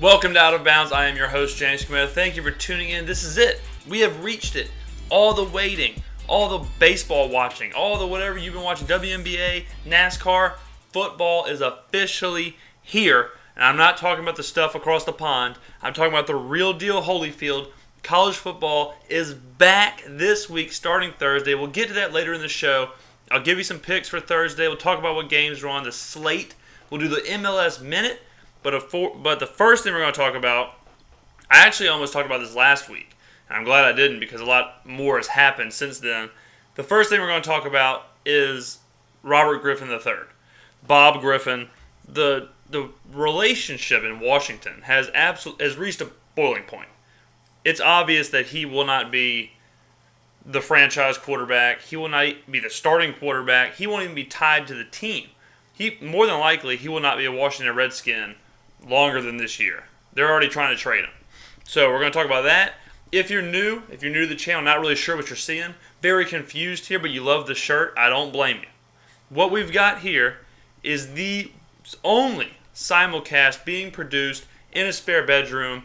Welcome to Out of Bounds. I am your host, James Skrmetta. Thank you for tuning in. This is it. We have reached it. All the waiting, all the baseball watching, all the whatever you've been watching, WNBA, NASCAR, football is officially here. And I'm not talking about the stuff across the pond. I'm talking about the real deal Holyfield. College football is back this week starting Thursday. We'll get to that later in the show. I'll give you some picks for Thursday. We'll talk about what games are on the slate. We'll do the MLS Minute. But the first thing we're going to talk about, I actually almost talked about this last week. And I'm glad I didn't because a lot more has happened since then. The first thing we're going to talk about is Robert Griffin III. Bob Griffin. The relationship in Washington has reached a boiling point. It's obvious that he will not be the franchise quarterback. He will not be the starting quarterback. He won't even be tied to the team. More than likely, he will not be a Washington Redskin longer than this year. They're already trying to trade him. So we're going to talk about that. If you're new to the channel, not really sure what you're seeing, very confused here, but you love the shirt, I don't blame you. What we've got here is the only simulcast being produced in a spare bedroom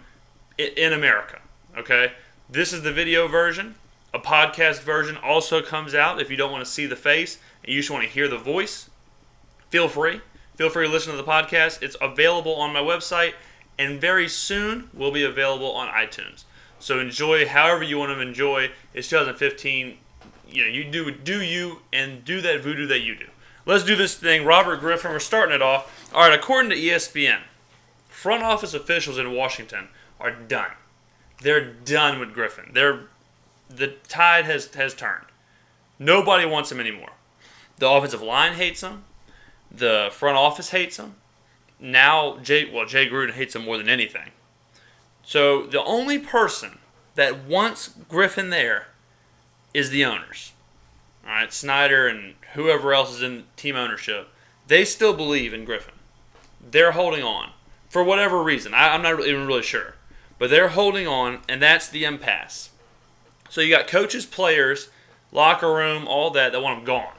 in America. Okay? This is the video version. A podcast version also comes out if you don't want to see the face and you just want to hear the voice. Feel free to listen to the podcast. It's available on my website, and very soon will be available on iTunes. So enjoy however you want to enjoy. It's 2015. You do you and do that voodoo that you do. Let's do this thing. Robert Griffin, we're starting it off. All right, according to ESPN, front office officials in Washington are done. They're done with Griffin. The tide has turned. Nobody wants him anymore. The offensive line hates him. The front office hates him. Now, Jay Gruden hates him more than anything. So the only person that wants Griffin there is the owners. All right, Snyder and whoever else is in team ownership. They still believe in Griffin. They're holding on for whatever reason. I'm not even really sure. But they're holding on, and that's the impasse. So you got coaches, players, locker room, all that want him gone.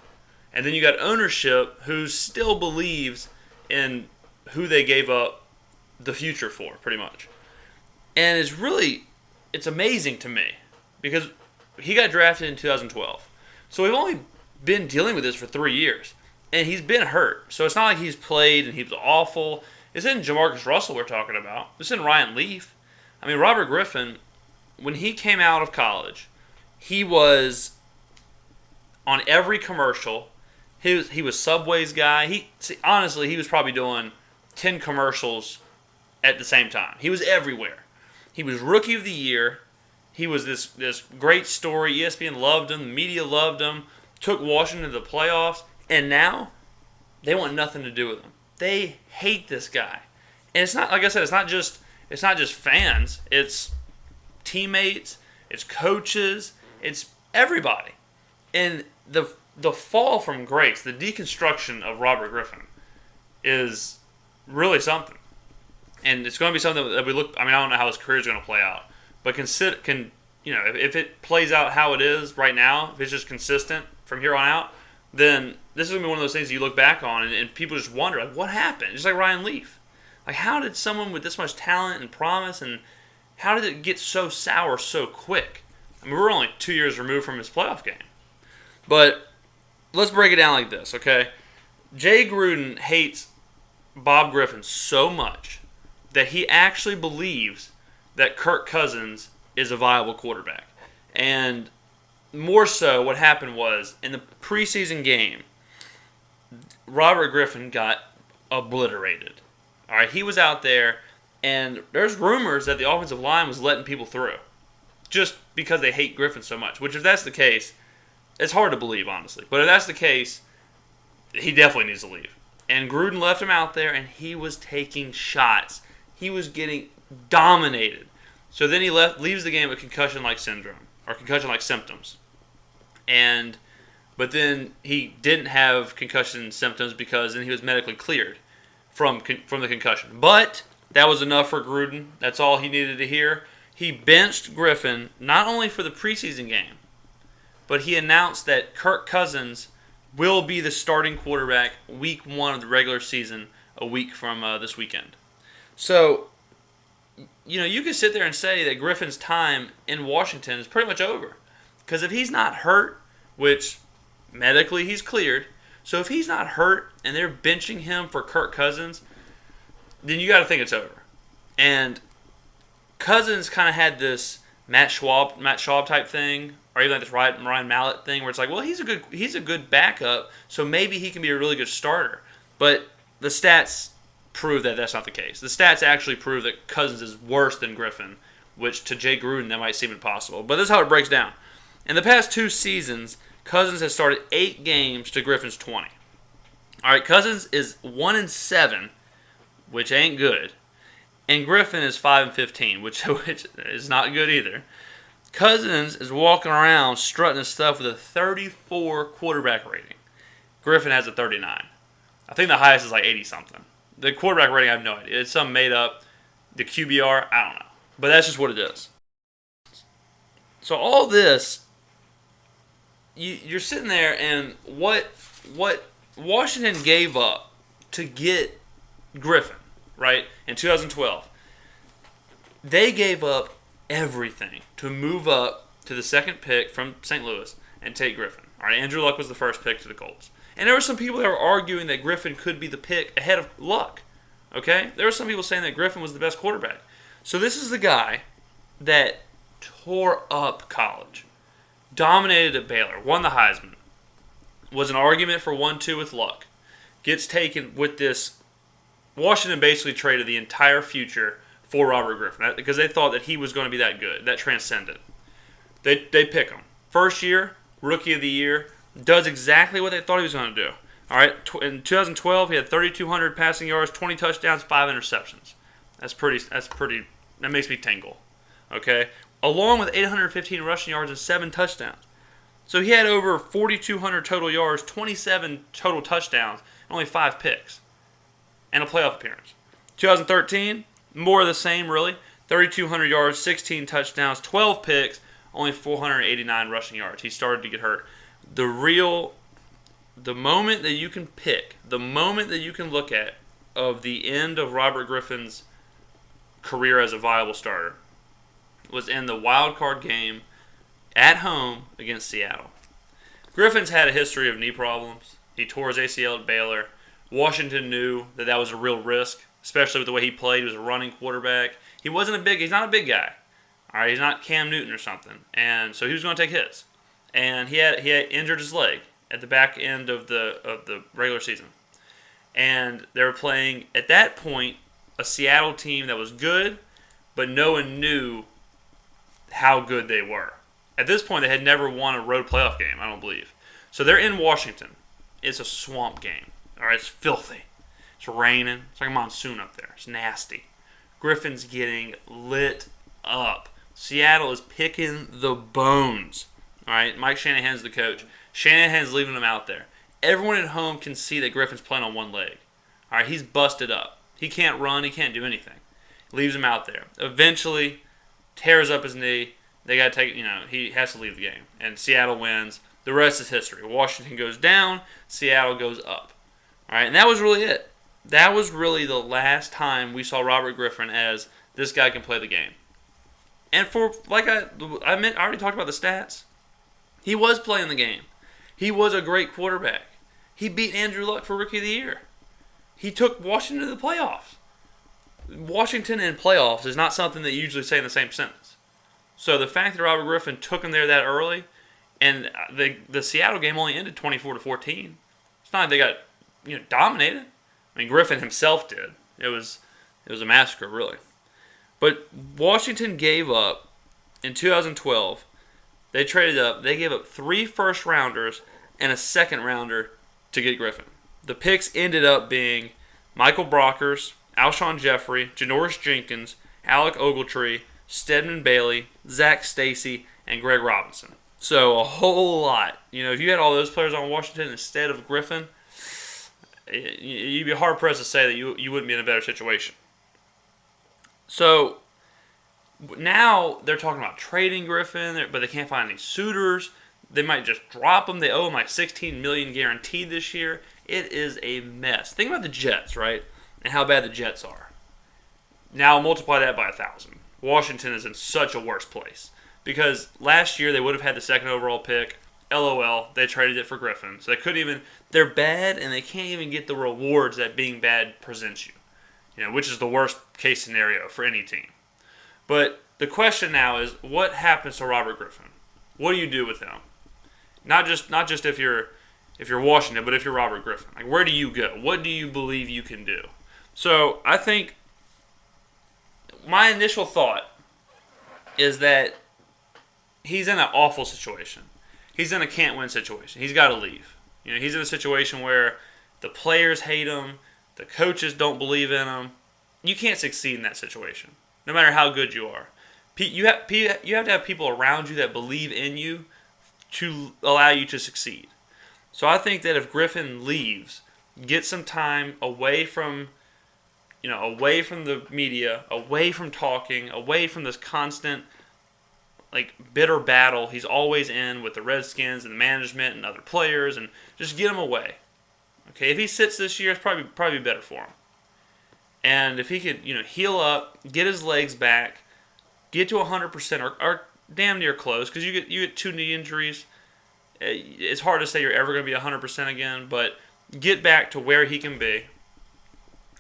And then you got ownership who still believes in who they gave up the future for, pretty much. And it's amazing to me because he got drafted in 2012. So we've only been dealing with this for 3 years. And he's been hurt. So it's not like he's played and he was awful. This isn't Jamarcus Russell we're talking about. This isn't Ryan Leaf. I mean, Robert Griffin, when he came out of college, he was on every commercial. He was Subway's guy. Honestly, he was probably doing 10 commercials at the same time. He was everywhere. He was Rookie of the Year. He was this great story. ESPN loved him. The media loved him. Took Washington to the playoffs. And now, they want nothing to do with him. They hate this guy. And it's not, like I said, it's not just fans. It's teammates. It's coaches. It's everybody. And the fall from grace, the deconstruction of Robert Griffin is really something. And it's going to be something that we look, I don't know how his career is going to play out, but if it plays out how it is right now, if it's just consistent from here on out, then this is going to be one of those things you look back on and people just wonder, like, what happened? Just like Ryan Leaf. Like, how did someone with this much talent and promise, and how did it get so sour so quick? I mean, we're only 2 years removed from his playoff game. But let's break it down like this, okay? Jay Gruden hates Bob Griffin so much that he actually believes that Kirk Cousins is a viable quarterback. And more so, what happened was, in the preseason game, Robert Griffin got obliterated. All right, he was out there, and there's rumors that the offensive line was letting people through just because they hate Griffin so much, which if that's the case, it's hard to believe, honestly. But if that's the case, he definitely needs to leave. And Gruden left him out there, and he was taking shots. He was getting dominated. So then he leaves the game with concussion-like syndrome, or concussion-like symptoms. But then he didn't have concussion symptoms because then he was medically cleared from the concussion. But that was enough for Gruden. That's all he needed to hear. He benched Griffin not only for the preseason game, but he announced that Kirk Cousins will be the starting quarterback week 1 of the regular season, a week from this weekend. So you could sit there and say that Griffin's time in Washington is pretty much over. Because if he's not hurt, which medically he's cleared, so if he's not hurt and they're benching him for Kirk Cousins, then you got to think it's over. And Cousins kind of had this Matt Schwab type thing, or even like this Ryan Mallett thing, where it's like, well, he's a good backup, so maybe he can be a really good starter. But the stats prove that that's not the case. The stats actually prove that Cousins is worse than Griffin, which to Jay Gruden that might seem impossible. But this is how it breaks down. In the past 2 seasons, Cousins has started 8 games to Griffin's 20. All right, Cousins is 1-7, which ain't good, and Griffin is 5-15, which is not good either. Cousins is walking around strutting his stuff with a 34 quarterback rating. Griffin has a 39. I think the highest is like 80-something. The quarterback rating, I have no idea. It's something made up. The QBR, I don't know. But that's just what it is. So all this, you're sitting there, and what Washington gave up to get Griffin, right, in 2012, they gave up everything to move up to the second pick from St. Louis and take Griffin. All right, Andrew Luck was the first pick to the Colts. And there were some people that were arguing that Griffin could be the pick ahead of Luck. Okay? There were some people saying that Griffin was the best quarterback. So this is the guy that tore up college, dominated at Baylor, won the Heisman, was an argument for 1-2 with Luck, gets taken with this. Washington basically traded the entire future for Robert Griffin because they thought that he was going to be that good, that transcendent. They pick him. First year, Rookie of the Year, does exactly what they thought he was going to do. All right, in 2012, he had 3,200 passing yards, 20 touchdowns, 5 interceptions. That makes me tingle. Okay, along with 815 rushing yards and 7 touchdowns. So he had over 4,200 total yards, 27 total touchdowns, and only 5 picks, and a playoff appearance. 2013, more of the same, really. 3,200 yards, 16 touchdowns, 12 picks, only 489 rushing yards. He started to get hurt. The moment that you can pick, the moment that you can look at of the end of Robert Griffin's career as a viable starter was in the wild card game at home against Seattle. Griffin's had a history of knee problems. He tore his ACL at Baylor. Washington knew that was a real risk, especially with the way he played. He was a running quarterback. He's not a big guy. All right, he's not Cam Newton or something. And so he was going to take hits. And he had injured his leg at the back end of the regular season. And they were playing, at that point, a Seattle team that was good, but no one knew how good they were. At this point, they had never won a road playoff game, I don't believe. So they're in Washington. It's a swamp game. All right, it's filthy. It's raining. It's like a monsoon up there. It's nasty. Griffin's getting lit up. Seattle is picking the bones. All right, Mike Shanahan's the coach. Shanahan's leaving him out there. Everyone at home can see that Griffin's playing on one leg. All right, he's busted up. He can't run. He can't do anything. Leaves him out there. Eventually, tears up his knee. They got to take, he has to leave the game. And Seattle wins. The rest is history. Washington goes down. Seattle goes up. All right, and that was really it. That was really the last time we saw Robert Griffin as this guy can play the game. And I already talked about the stats. He was playing the game. He was a great quarterback. He beat Andrew Luck for Rookie of the Year. He took Washington to the playoffs. Washington in playoffs is not something that you usually say in the same sentence. So the fact that Robert Griffin took him there that early, and the Seattle game only ended 24-14. It's not like they got dominated. I mean, Griffin himself did. It was a massacre, really. But Washington gave up in 2012. They traded up. They gave up 3 first-rounders and a second-rounder to get Griffin. The picks ended up being Michael Brockers, Alshon Jeffrey, Janoris Jenkins, Alec Ogletree, Stedman Bailey, Zach Stacy, and Greg Robinson. So a whole lot. If you had all those players on Washington instead of Griffin, you'd be hard-pressed to say that you wouldn't be in a better situation. So now they're talking about trading Griffin, but they can't find any suitors. They might just drop him. They owe him like $16 million guaranteed this year. It is a mess. Think about the Jets, right? And how bad the Jets are. Now multiply that by 1,000. Washington is in such a worse place. Because last year they would have had the second overall pick. LOL, they traded it for Griffin. So they couldn't even, they're bad and they can't even get the rewards that being bad presents you. Which is the worst case scenario for any team. But the question now is, what happens to Robert Griffin? What do you do with him? Not just if you're Washington, but if you're Robert Griffin. Like, where do you go? What do you believe you can do? So I think my initial thought is that he's in an awful situation. He's in a can't-win situation. He's got to leave. He's in a situation where the players hate him, the coaches don't believe in him. You can't succeed in that situation, no matter how good you are. You have to have people around you that believe in you to allow you to succeed. So I think that if Griffin leaves, get some time away from the media, away from talking, away from this constant bitter battle he's always in with the Redskins and the management and other players, and just get him away. Okay, if he sits this year, it's probably better for him. And if he could, heal up, get his legs back, get to 100% or damn near close, because you get 2 knee injuries. It's hard to say you're ever going to be 100% again, but get back to where he can be.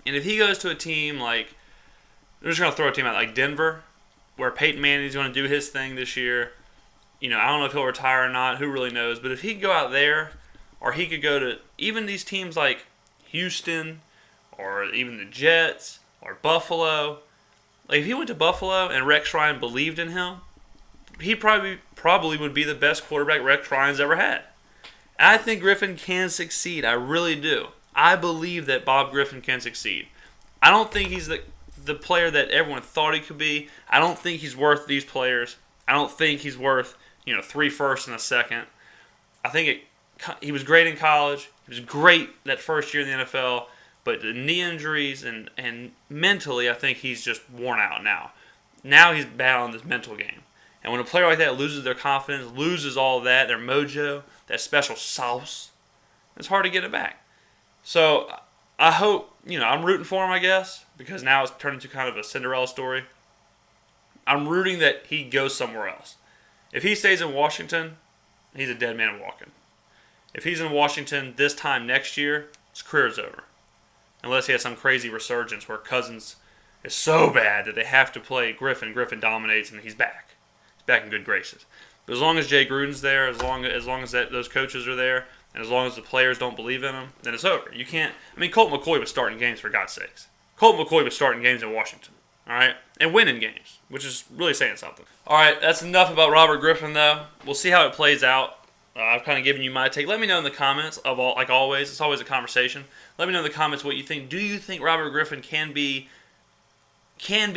And if he goes to a team I'm just going to throw a team out like Denver, where Peyton Manning's going to do his thing this year. I don't know if he'll retire or not. Who really knows? But if he could go out there, or he could go to even these teams like Houston, or even the Jets, or Buffalo. If he went to Buffalo and Rex Ryan believed in him, he probably would be the best quarterback Rex Ryan's ever had. And I think Griffin can succeed. I really do. I believe that Bob Griffin can succeed. I don't think he's the player that everyone thought he could be. I don't think he's worth these players. I don't think he's worth 3 firsts and a second. I think he was great in college. He was great that first year in the NFL. But the knee injuries and mentally, I think he's just worn out now. Now he's battling this mental game. And when a player like that loses their confidence, loses all of that, their mojo, that special sauce, it's hard to get it back. So I hope, I'm rooting for him, I guess, because now it's turned into kind of a Cinderella story. I'm rooting that he goes somewhere else. If he stays in Washington, he's a dead man walking. If he's in Washington this time next year, his career's over. Unless he has some crazy resurgence where Cousins is so bad that they have to play Griffin. Griffin dominates and he's back. He's back in good graces. But as long as Jay Gruden's there, as long as those coaches are there, and as long as the players don't believe in him, then it's over. You can't. Colt McCoy was starting games, for God's sakes. Colt McCoy was starting games in Washington, all right, and winning games, which is really saying something. All right, that's enough about Robert Griffin, though. We'll see how it plays out. I've kind of given you my take. Let me know in the comments. Like always, it's always a conversation. Let me know in the comments what you think. Do you think Robert Griffin can be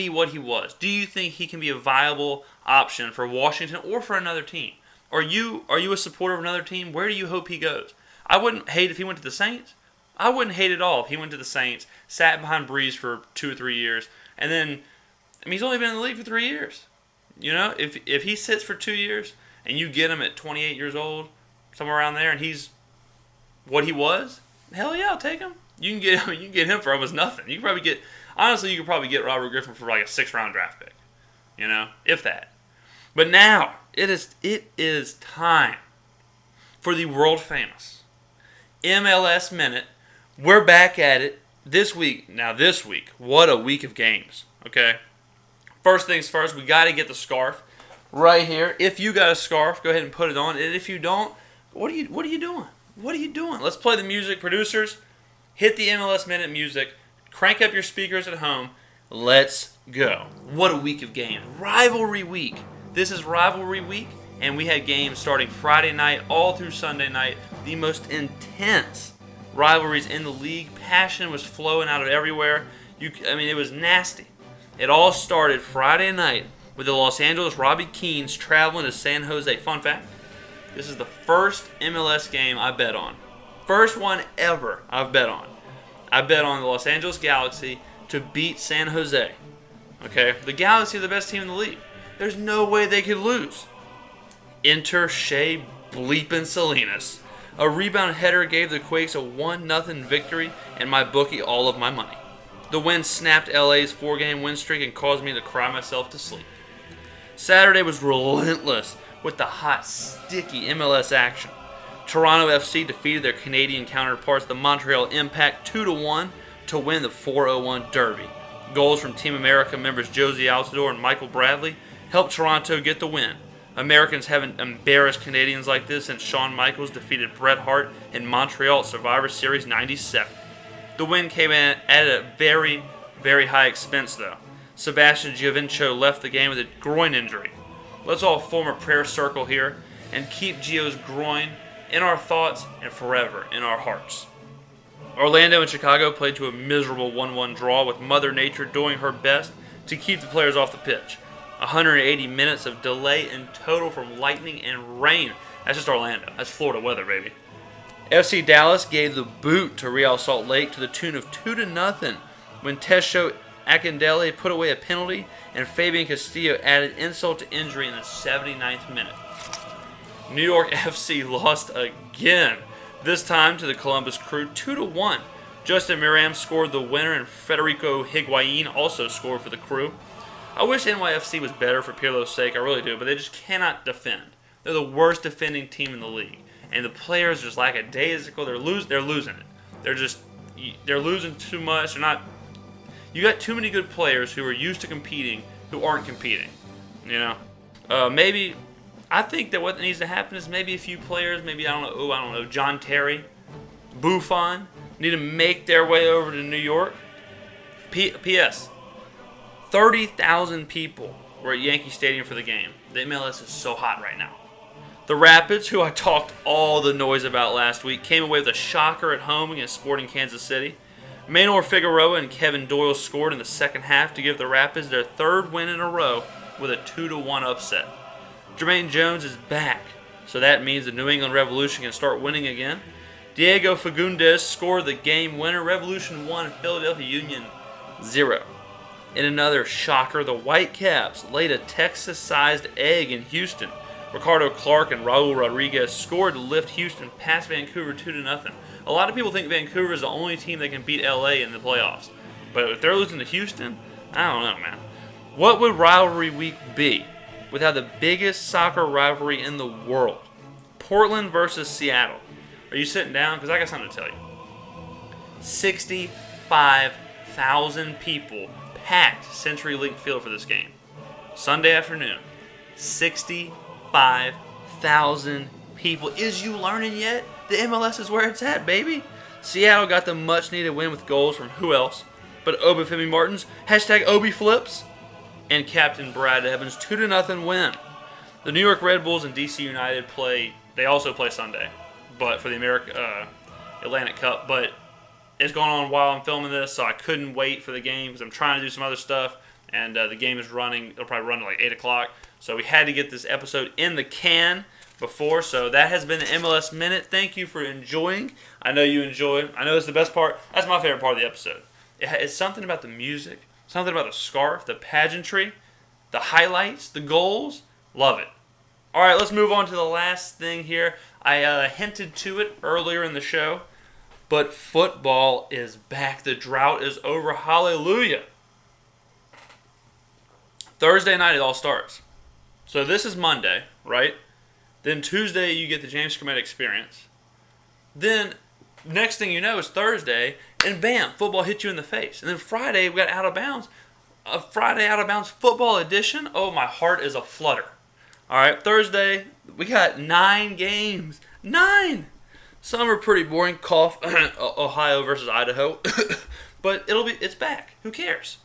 what he was? Do you think he can be a viable option for Washington or for another team? Are you a supporter of another team? Where do you hope he goes? I wouldn't hate if he went to the Saints. I wouldn't hate at all if he went to the Saints, sat behind Breeze for 2 or 3 years, and then, he's only been in the league for 3 years. If he sits for 2 years and you get him at 28 years old, somewhere around there, and he's what he was, hell yeah, I'll take him. You can get him for almost nothing. You could probably get Robert Griffin for like a 6th-round draft pick, if that. But now it is time for the world famous MLS Minute. We're back at it this week. Now this week, what a week of games. Okay, first things first, we got to get the scarf right here. If you got a scarf, go ahead and put it on. And if you don't, what are you doing? What are you doing? Let's play the music, producers. Hit the MLS Minute music. Crank up your speakers at home. Let's go. What a week of games. Rivalry week. This is rivalry week, and we had games starting Friday night all through Sunday night. The most intense rivalries in the league. Passion was flowing out of everywhere. It was nasty. It all started Friday night with the Los Angeles Robbie Keens traveling to San Jose. Fun fact, this is the first MLS game I bet on. First one ever I've bet on. I bet on the Los Angeles Galaxy to beat San Jose. Okay? The Galaxy are the best team in the league. There's no way they could lose. Enter Shea bleepin' Salinas. A rebound header gave the Quakes a 1-0 victory, and my bookie all of my money. The win snapped LA's 4-game win streak and caused me to cry myself to sleep. Saturday was relentless with the hot, sticky MLS action. Toronto FC defeated their Canadian counterparts, the Montreal Impact, 2-1 to win the 401 Derby. Goals from Team America members Josie Altidore and Michael Bradley helped Toronto get the win. Americans haven't embarrassed Canadians like this since Shawn Michaels defeated Bret Hart in Montreal at Survivor Series 97. The win came in at a very, very high expense, though. Sebastian Giovinco left the game with a groin injury. Let's all form a prayer circle here and keep Gio's groin in our thoughts and forever in our hearts. Orlando and Chicago played to a miserable 1-1 draw with Mother Nature doing her best to keep the players off the pitch. 180 minutes of delay in total from lightning and rain. That's just Orlando. That's Florida weather, baby. FC Dallas gave the boot to Real Salt Lake to the tune of 2-0 when Tesho Akindele put away a penalty and Fabian Castillo added insult to injury in the 79th minute. New York FC lost again, this time to the Columbus Crew 2-1. Justin Miram scored the winner and Federico Higuain also scored for the Crew. I wish NYFC was better for Pirlo's sake, I really do, but they just cannot defend. They're the worst defending team in the league. And the players are just lackadaisical. They're losing it. They're losing too much. You got too many good players who are used to competing who aren't competing. Maybe I think that what needs to happen is maybe a few players, maybe I don't know, John Terry, Buffon, need to make their way over to New York. P.S. 30,000 people were at Yankee Stadium for the game. The MLS is so hot right now. The Rapids, who I talked all the noise about last week, came away with a shocker at home against Sporting Kansas City. Maynor Figueroa and Kevin Doyle scored in the second half to give the Rapids their third win in a row with a 2-1 upset. Jermaine Jones is back, so that means the New England Revolution can start winning again. Diego Fagundes scored the game winner. Revolution 1, Philadelphia Union 0. In another shocker, the Whitecaps laid a Texas-sized egg in Houston. Ricardo Clark and Raul Rodriguez scored to lift Houston past Vancouver 2-0. A lot of people think Vancouver is the only team that can beat LA in the playoffs. But if they're losing to Houston, I don't know, man. What would rivalry week be without the biggest soccer rivalry in the world? Portland versus Seattle. Are you sitting down? Because I got something to tell you. 65,000 people packed CenturyLink Field for this game. Sunday afternoon. 65,000 people. Is you learning yet? The MLS is where it's at, baby. Seattle got the much-needed win with goals from who else but Obafemi Martins, #Obi Flips, and Captain Brad Evans. 2-0 win. The New York Red Bulls and DC United they also play Sunday, but for the Atlantic Cup. But it's going on while I'm filming this, so I couldn't wait for the game because I'm trying to do some other stuff, and the game is running. It'll probably run to like 8 o'clock. So we had to get this episode in the can before. So that has been the MLS Minute. Thank you for enjoying. I know you enjoyed. I know it's the best part. That's my favorite part of the episode. It's something about the music, something about the scarf, the pageantry, the highlights, the goals. Love it. All right, let's move on to the last thing here. I hinted to it earlier in the show, but football is back. The drought is over. Hallelujah. Thursday night it all starts. So this is Monday, right? Then Tuesday you get the James Skrmetta experience. Then next thing you know is Thursday, and bam, football hits you in the face. And then Friday we got Out of Bounds, a Friday Out of Bounds football edition. Oh, my heart is a flutter. All right, Thursday we got 9 games. 9. Some are pretty boring. Cough. Ohio versus Idaho, but it's back. Who cares?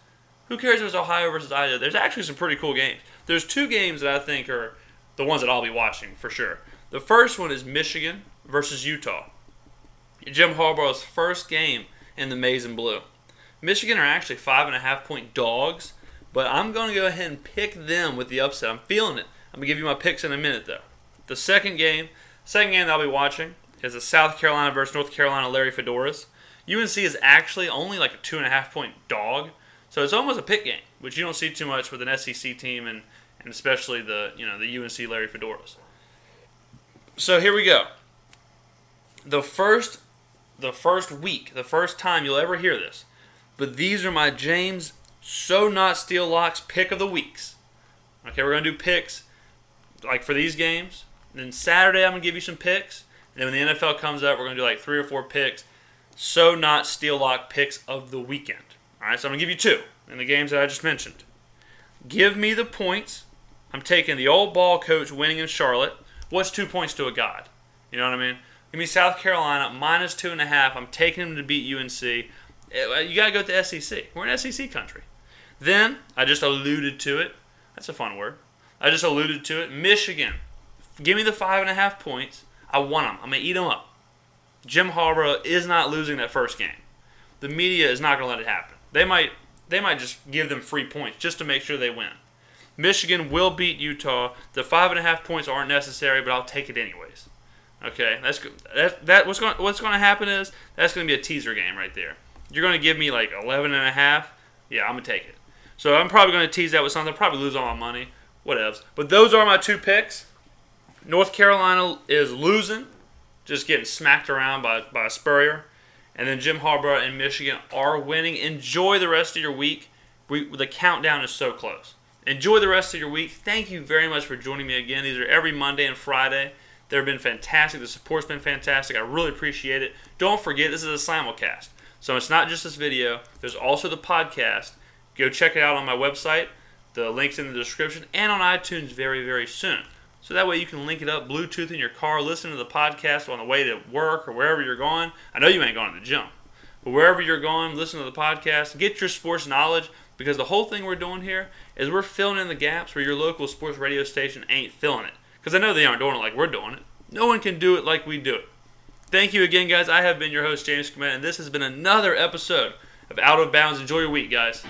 Who cares if it's Ohio versus Idaho? There's actually some pretty cool games. There's 2 games that I think are the ones that I'll be watching for sure. The first one is Michigan versus Utah. Jim Harbaugh's first game in the maize and blue. Michigan are actually 5.5-point dogs, but I'm going to go ahead and pick them with the upset. I'm feeling it. I'm going to give you my picks in a minute, though. The second game that I'll be watching is the South Carolina versus North Carolina Larry Fedoras. UNC is actually only like a 2.5-point dog. So it's almost a pick game, which you don't see too much with an SEC team and especially the UNC Larry Fedoras. So here we go. The first week, the first time you'll ever hear this, But these are my James So Not Steal Locks pick of the weeks. Okay, we're going to do picks like for these games. And then Saturday I'm going to give you some picks. And then when the NFL comes up, we're going to do like 3 or 4 picks. So Not Steal Lock picks of the weekend. All right, so I'm going to give you 2 in the games that I just mentioned. Give me the points. I'm taking the old ball coach winning in Charlotte. What's 2 points to a god? You know what I mean? Give me South Carolina minus 2.5. I'm taking them to beat UNC. You got to go with the SEC. We're in SEC country. Then, I just alluded to it. That's a fun word. I just alluded to it. Michigan. Give me the 5.5 points. I want them. I'm going to eat them up. Jim Harbaugh is not losing that first game. The media is not going to let it happen. They might just give them free points just to make sure they win. Michigan will beat Utah. The 5.5 points aren't necessary, but I'll take it anyways. Okay, that's good. What's going to happen is that's going to be a teaser game right there. You're going to give me like 11.5. Yeah, I'm going to take it. So I'm probably going to tease that with something. I'll probably lose all my money. Whatevs. But those are my 2 picks. North Carolina is losing, just getting smacked around by Spurrier. And then Jim Harbaugh and Michigan are winning. Enjoy the rest of your week. The countdown is so close. Enjoy the rest of your week. Thank you very much for joining me again. These are every Monday and Friday. They've been fantastic. The support's been fantastic. I really appreciate it. Don't forget, this is a simulcast. So it's not just this video. There's also the podcast. Go check it out on my website. The link's in the description. And on iTunes very, very soon. So that way you can link it up, Bluetooth in your car, listen to the podcast on the way to work or wherever you're going. I know you ain't going to the gym. But wherever you're going, listen to the podcast. Get your sports knowledge, because the whole thing we're doing here is we're filling in the gaps where your local sports radio station ain't filling it. Because I know they aren't doing it like we're doing it. No one can do it like we do it. Thank you again, guys. I have been your host, James Skrmetta, and this has been another episode of Out of Bounds. Enjoy your week, guys.